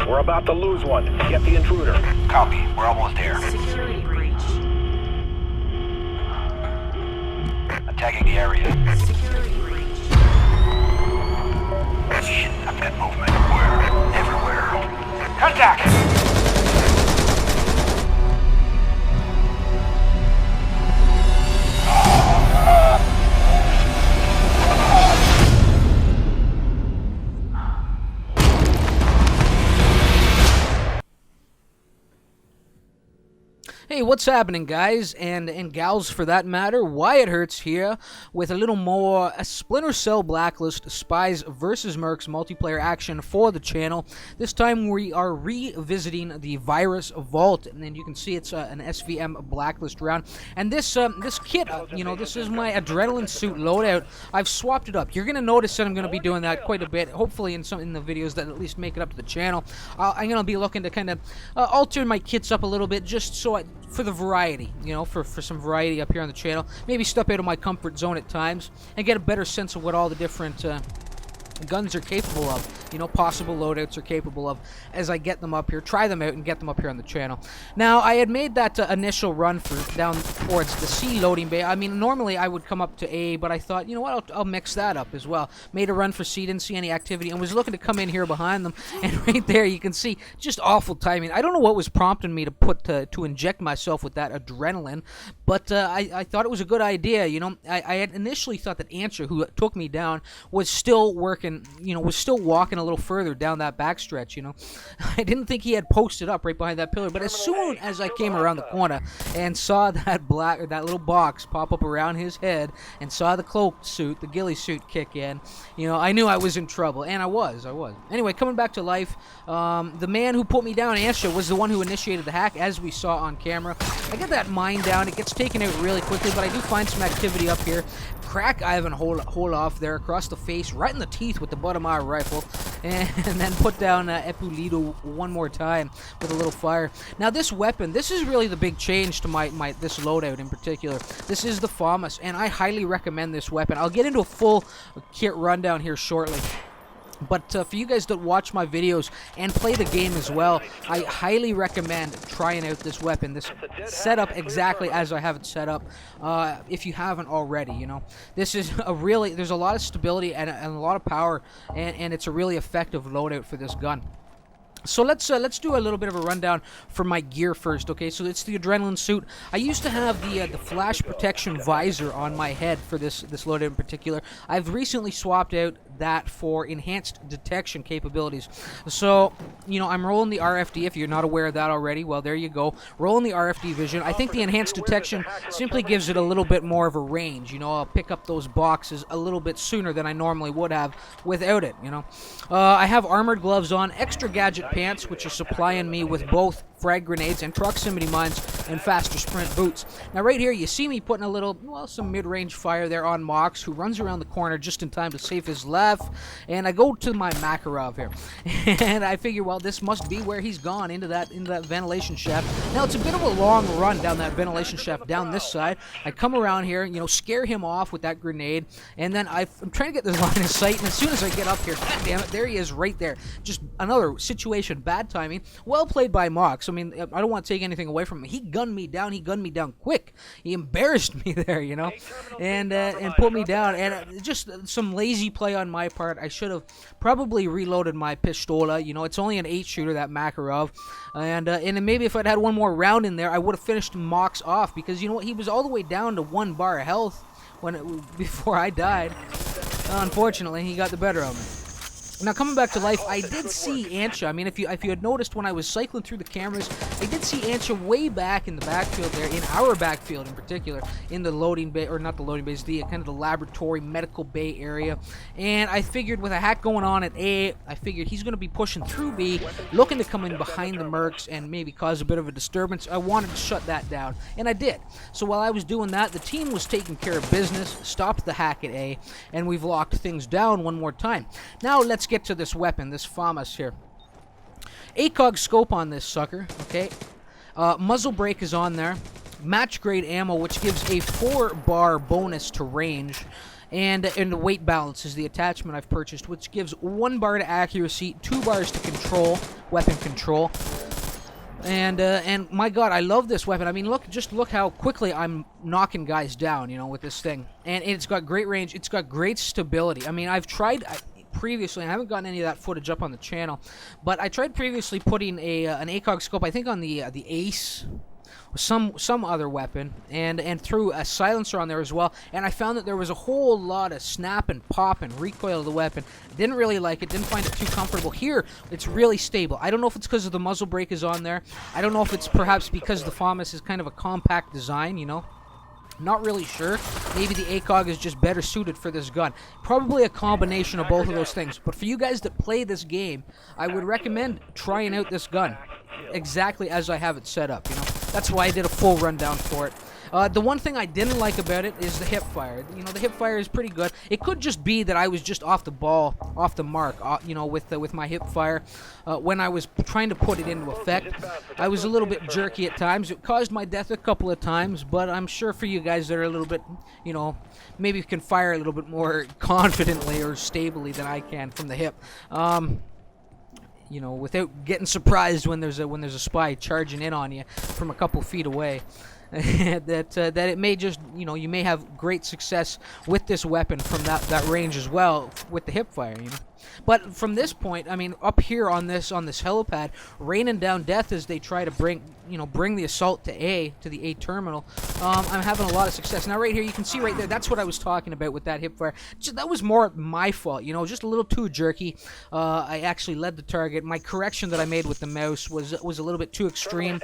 We're about to lose one. Get the intruder. Copy. We're almost there. Security breach. Attacking the area. Security breach. Shit, I've got movement. Where? Everywhere. Contact! Hey, what's happening, guys, and gals for that matter? Wyatt Hurts here with a little more a Splinter Cell Blacklist Spies versus Mercs multiplayer action for the channel. This time we are revisiting the Virus Vault, and then you can see it's an SvM Blacklist round. And this kit, you know, this is my adrenaline suit loadout. I've swapped it up. You're gonna notice that I'm gonna be doing that quite a bit. Hopefully, in the videos that at least make it up to the channel, I'm gonna be looking to kind of alter my kits up a little bit, just so for the variety, you know, for some variety up here on the channel. Maybe step out of my comfort zone at times and get a better sense of what all the different guns are capable of, you know, possible loadouts are capable of as I get them up here, try them out and get them up here on the channel. Now, I had made that initial run for down towards the C loading bay. I mean, normally I would come up to A, but I thought, you know what, I'll mix that up as well. Made a run for C, didn't see any activity, and was looking to come in here behind them, and right there you can see just awful timing. I don't know what was prompting me to inject myself with that adrenaline, but I thought it was a good idea, you know. I had initially thought that Answer, who took me down, was still working, you know, was still walking a little further down that backstretch, you know. I didn't think he had posted up right behind that pillar, but as soon as I came around the corner and saw that that little box pop up around his head and saw the cloak suit, the ghillie suit kick in, you know, I knew I was in trouble, and I was. Anyway, coming back to life, the man who put me down, Ansha, was the one who initiated the hack, as we saw on camera. I get that mine down, it gets taken out really quickly, but I do find some activity up here. Crack Ivan hold off there across the face, right in the teeth with the butt of my rifle, and then put down Epulito one more time with a little fire. Now this weapon, this is really the big change to this loadout in particular. This is the FAMAS, and I highly recommend this weapon. I'll get into a full kit rundown here shortly. But for you guys that watch my videos and play the game as well, I highly recommend trying out this weapon, this setup exactly as I have it set up, if you haven't already, you know. This is there's a lot of stability and a lot of power, and it's a really effective loadout for this gun. So let's do a little bit of a rundown for my gear first, okay? So it's the adrenaline suit. I used to have the flash protection visor on my head for this loadout in particular. I've recently swapped out that for enhanced detection capabilities. So, you know, I'm rolling the RFD. If you're not aware of that already, well, there you go. Rolling the RFD vision. I think the enhanced detection simply gives it a little bit more of a range. You know, I'll pick up those boxes a little bit sooner than I normally would have without it, you know. I have armored gloves on, extra gadget pants, which are supplying me with both frag grenades and proximity mines and faster sprint boots. Now right here you see me putting a little, well, some mid-range fire there on Mox, who runs around the corner just in time to save his life, and I go to my Makarov here and I figure, well, this must be where he's gone, into that ventilation shaft. Now it's a bit of a long run down that ventilation shaft down this side. I come around here, you know, scare him off with that grenade, and then I'm trying to get this line of sight, and as soon as I get up here, god damn it, there he is right there. Just another situation, bad timing. Well played by Mox. I mean, I don't want to take anything away from him. He gunned me down quick. He embarrassed me there, you know, and put me down, and just some lazy play on my part. I should have probably reloaded my pistola. You know, it's only an 8-shooter, that Makarov, and maybe if I'd had one more round in there, I would have finished Mox off, because you know what, he was all the way down to 1 bar of health before I died. Unfortunately, he got the better of me. Now, coming back to life, I did see Ansha. I mean, if you had noticed when I was cycling through the cameras, I did see Ansha way back in the backfield there, in our backfield in particular, in the loading bay, or not the loading bays, the kind of the laboratory medical bay area. And I figured with a hack going on at A, I figured he's going to be pushing through B, looking to come in behind the Mercs and maybe cause a bit of a disturbance. I wanted to shut that down, and I did. So while I was doing that, the team was taking care of business, stopped the hack at A, and we've locked things down one more time. Now let's get to this weapon, this FAMAS here. ACOG scope on this sucker, okay? Muzzle brake is on there. Match grade ammo, which gives a 4-bar bonus to range. And the weight balance is the attachment I've purchased, which gives 1 bar to accuracy, 2 bars to control, weapon control. And my god, I love this weapon. I mean, just look how quickly I'm knocking guys down, you know, with this thing. And it's got great range, it's got great stability. I mean, I've tried previously, I haven't gotten any of that footage up on the channel, but I tried previously putting an acog scope, I think on the Ace, some other weapon, and threw a silencer on there as well, and I found that there was a whole lot of snap and pop and recoil of the weapon. Didn't really like it, didn't find it too comfortable. Here, it's really stable. I don't know if it's because of the muzzle brake is on there. I don't know if it's perhaps because the FAMAS is kind of a compact design, you know. Not really sure. Maybe the acog is just better suited for this gun. Probably a combination of both of those things. But for you guys that play this game, I would recommend trying out this gun exactly as I have it set up, you know. That's why I did a full rundown for it. The one thing I didn't like about it is the hip fire. You know, the hip fire is pretty good. It could just be that I was just off the ball, off the mark, you know, with my hip fire. When I was trying to put it into effect, I was a little bit jerky at times. It caused my death a couple of times, but I'm sure for you guys that are a little bit, you know, maybe can fire a little bit more confidently or stably than I can from the hip. You know, without getting surprised when there's a spy charging in on you from a couple feet away. that it may just, you know, you may have great success with this weapon from that range as well with the hip fire, you know. But from this point, I mean, up here on this helipad, raining down death as they try to bring the assault to the A terminal. I'm having a lot of success. Now right here, you can see right there, that's what I was talking about with that hip fire. That was more my fault, you know, just a little too jerky. I actually led the target. My correction that I made with the mouse was a little bit too extreme.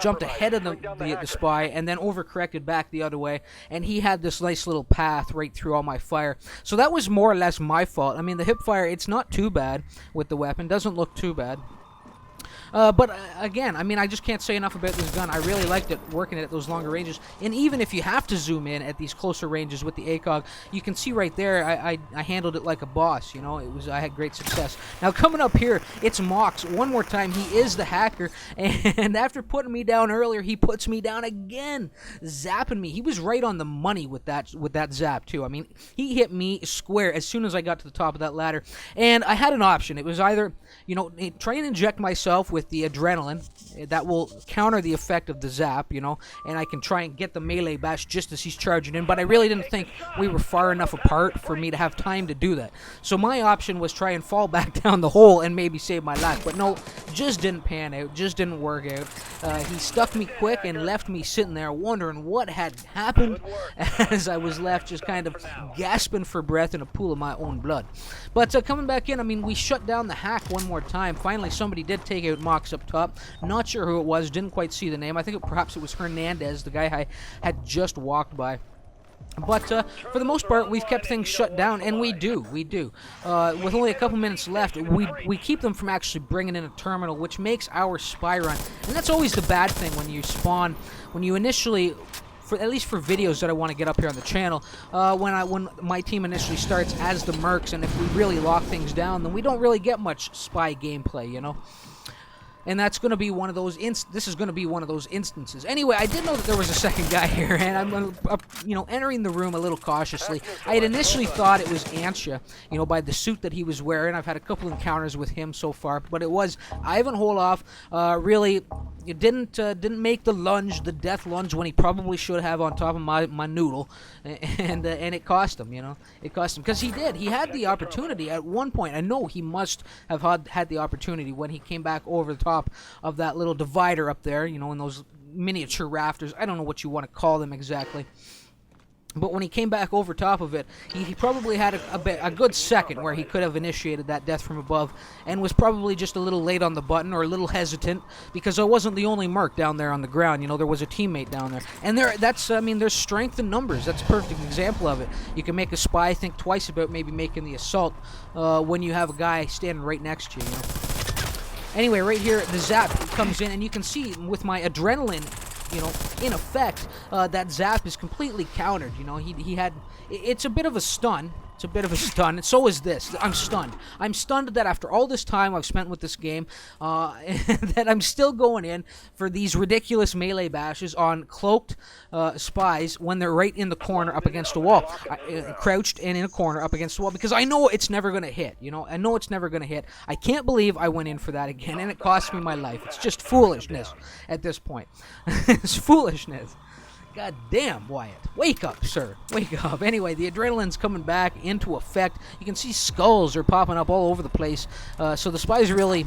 Jumped ahead of the spy and then overcorrected back the other way, and he had this nice little path right through all my fire. So that was more or less my fault. I mean, the hip fire, it's not too bad with the weapon. Doesn't look too bad. But again, I mean, I just can't say enough about this gun. I really liked it working at those longer ranges. And even if you have to zoom in at these closer ranges with the ACOG, you can see right there, I handled it like a boss, you know. I had great success. Now coming up here, it's Mox. One more time, he is the hacker. And after putting me down earlier, he puts me down again, zapping me. He was right on the money with that zap too. I mean, he hit me square as soon as I got to the top of that ladder. And I had an option. It was either, you know, try and inject myself with the adrenaline that will counter the effect of the zap, you know, and I can try and get the melee bash just as he's charging in, but I really didn't think we were far enough apart for me to have time to do that. So my option was try and fall back down the hole and maybe save my life, but no, just didn't pan out, just didn't work out. He stuck me quick and left me sitting there wondering what had happened as I was left just kind of gasping for breath in a pool of my own blood. But coming back in, I mean, we shut down the hack one more time. Finally, somebody did take out Mox up top. Not sure who it was, didn't quite see the name. I think perhaps it was Hernandez, the guy I had just walked by. But for the most part, we've kept things shut down, and we do. With only a couple minutes left, we keep them from actually bringing in a terminal, which makes our spy run. And that's always the bad thing when you spawn, when you initially, at least for videos that I want to get up here on the channel, when my team initially starts as the Mercs, and if we really lock things down, then we don't really get much spy gameplay, you know. And that's going to be one of those. This is going to be one of those instances. Anyway, I did know that there was a second guy here, and I'm, you know, entering the room a little cautiously. I had initially thought it was Ansha, you know, by the suit that he was wearing. I've had a couple encounters with him so far, but it was Ivan Holoff. Really, it didn't make the lunge, the death lunge, when he probably should have on top of my noodle, and it cost him, you know. It cost him because he did. He had the opportunity at one point. I know he must have had the opportunity when he came back over the top of that little divider up there, you know, in those miniature rafters. I don't know what you want to call them exactly. But when he came back over top of it, he probably had a good second where he could have initiated that death from above, and was probably just a little late on the button, or a little hesitant, because I wasn't the only Merc down there on the ground. You know, there was a teammate down there. And I mean, there's strength in numbers. That's a perfect example of it. You can make a spy think twice about maybe making the assault when you have a guy standing right next to you, you know. Anyway, right here, the zap comes in, and you can see with my adrenaline, you know, in effect, that zap is completely countered. You know, he had, it's a bit of a stun, It's a bit of a stun. So is this. I'm stunned. I'm stunned that after all this time I've spent with this game, that I'm still going in for these ridiculous melee bashes on cloaked spies when they're right in the corner up against a wall. Crouched and in a corner up against the wall, because I know it's never going to hit. You know, I know it's never going to hit. I can't believe I went in for that again, and it cost me my life. It's just foolishness at this point. It's foolishness. God damn, Wyatt. Wake up, sir. Wake up. Anyway, the adrenaline's coming back into effect. You can see skulls are popping up all over the place. So the spies are really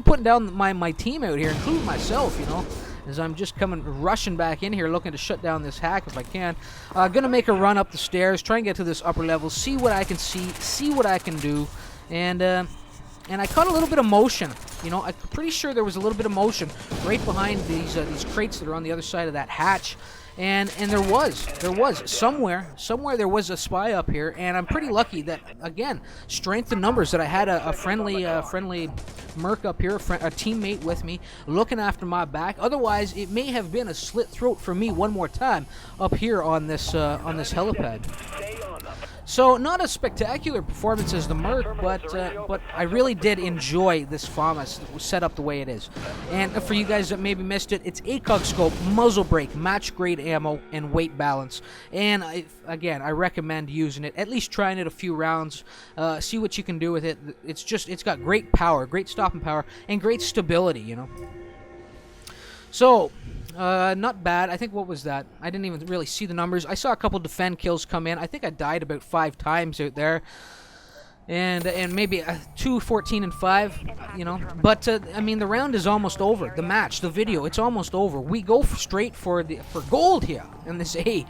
putting down my team out here, including myself, you know, as I'm just rushing back in here looking to shut down this hack if I can. Gonna make a run up the stairs, try and get to this upper level, see what I can see what I can do, and I caught a little bit of motion. You know, I'm pretty sure there was a little bit of motion right behind these crates that are on the other side of that hatch. And there was somewhere there was a spy up here, and I'm pretty lucky that, again, strength in numbers, that I had a friendly merc up here, a teammate with me looking after my back. Otherwise, it may have been a slit throat for me one more time up here on this helipad. So, not a spectacular performance as the Merc, but I really did enjoy this FAMAS set up the way it is. And for you guys that maybe missed it, it's acog scope, muzzle brake, match grade ammo, and weight balance. And again, I recommend using it, at least trying it a few rounds, see what you can do with it. It's got great power, great stopping power, and great stability, you know. So, not bad. I think, what was that? I didn't even really see the numbers. I saw a couple defend kills come in. I think I died about 5 times out there. And maybe 2, 14, and 5, you know. But, I mean, the round is almost over. The match, the video, it's almost over. We go straight for gold here in this A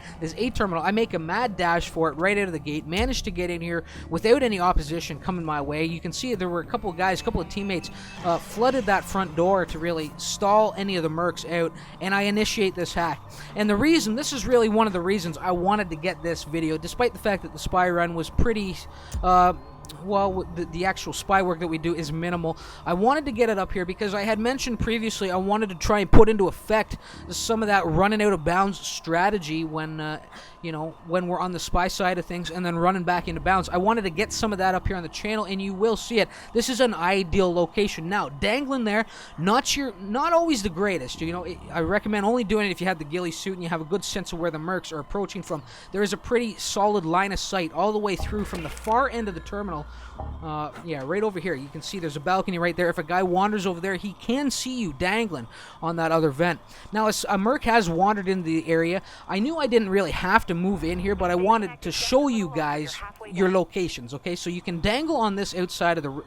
terminal. I make a mad dash for it right out of the gate. Managed to get in here without any opposition coming my way. You can see there were a couple of guys, a couple of teammates flooded that front door to really stall any of the Mercs out. And I initiate this hack. And this is really one of the reasons I wanted to get this video, despite the fact that the spy run was pretty... well, the actual spy work that we do is minimal. I wanted to get it up here because I had mentioned previously I wanted to try and put into effect some of that running out of bounds strategy when, you know, when we're on the spy side of things and then running back into bounds. I wanted to get some of that up here on the channel, and you will see it. This is an ideal location. Now, dangling there, not always the greatest. You know, I recommend only doing it if you have the ghillie suit and you have a good sense of where the Mercs are approaching from. There is a pretty solid line of sight all the way through from the far end of the terminal. Yeah, right over here. You can see there's a balcony right there. If a guy wanders over there, he can see you dangling on that other vent. Now, a Merc has wandered into the area. I knew I didn't really have to move in here, but I wanted to show you guys your locations, okay? So you can dangle on this outside of the...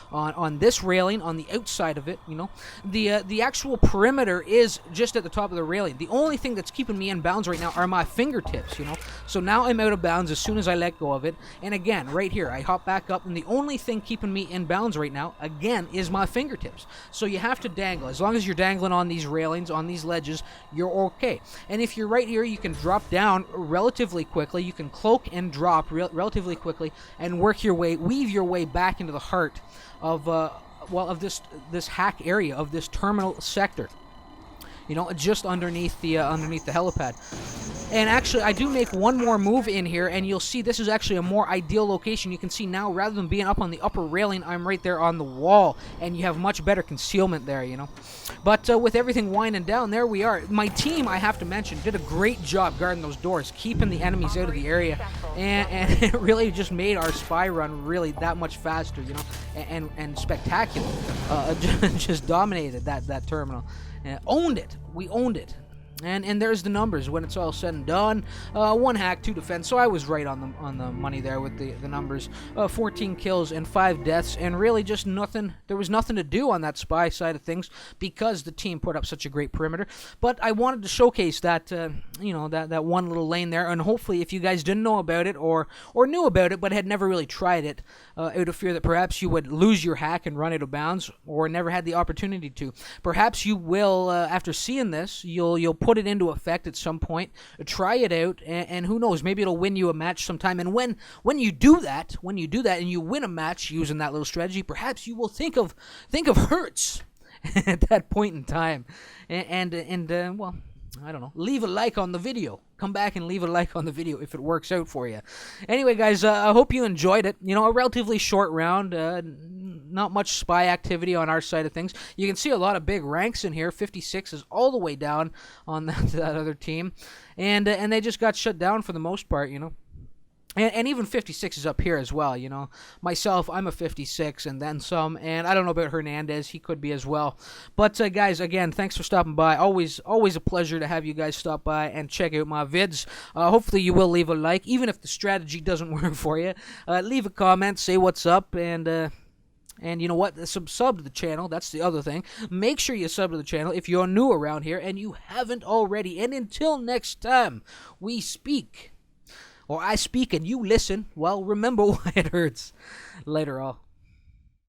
On this railing, on the outside of it, you know. The actual perimeter is just at the top of the railing. The only thing that's keeping me in bounds right now are my fingertips, you know. So now I'm out of bounds as soon as I let go of it. And again, right here, I hop back up, and the only thing keeping me in bounds right now, again, is my fingertips. So you have to dangle. As long as you're dangling on these railings, on these ledges, you're okay. And if you're right here, you can drop down relatively quickly. You can cloak and drop relatively quickly and weave your way back into the heart of this hack area, of this terminal sector, you know, just underneath the helipad. And actually, I do make one more move in here, and you'll see this is actually a more ideal location. You can see now, rather than being up on the upper railing, I'm right there on the wall, and you have much better concealment there, you know. But with everything winding down, there we are. My team, I have to mention, did a great job guarding those doors, keeping the enemies out of the area, and it really just made our spy run really that much faster, you know, and spectacular. Just dominated that terminal. Owned it. We owned it. And there's the numbers when it's all said and done. 1 hack, 2 defense. So I was right on the money there with the numbers. 14 kills and 5 deaths, and really just nothing. There was nothing to do on that spy side of things because the team put up such a great perimeter. But I wanted to showcase that, you know, that one little lane there, and hopefully, if you guys didn't know about it or knew about it but had never really tried it, out of fear that perhaps you would lose your hack and run out of bounds, or never had the opportunity to, perhaps you will, after seeing this, you'll put it into effect at some point, try it out, and who knows, maybe it'll win you a match sometime. And when you do that and you win a match using that little strategy, perhaps you will think of Hertz at that point in time. And well, I don't know, leave a like on the video. Come back and leave a like on the video if it works out for you. Anyway, guys, I hope you enjoyed it. You know, a relatively short round, not much spy activity on our side of things. You can see a lot of big ranks in here. 56 is all the way down on that other team, and they just got shut down for the most part, you know. And even 56 is up here as well, you know. Myself, I'm a 56 and then some. And I don't know about Hernandez. He could be as well. But, guys, again, thanks for stopping by. Always a pleasure to have you guys stop by and check out my vids. Hopefully you will leave a like, even if the strategy doesn't work for you. Leave a comment, say what's up, and you know what? Sub to the channel. That's the other thing. Make sure you sub to the channel if you're new around here and you haven't already. And until next time we speak, or I speak and you listen, well, remember why it hurts. Later, all.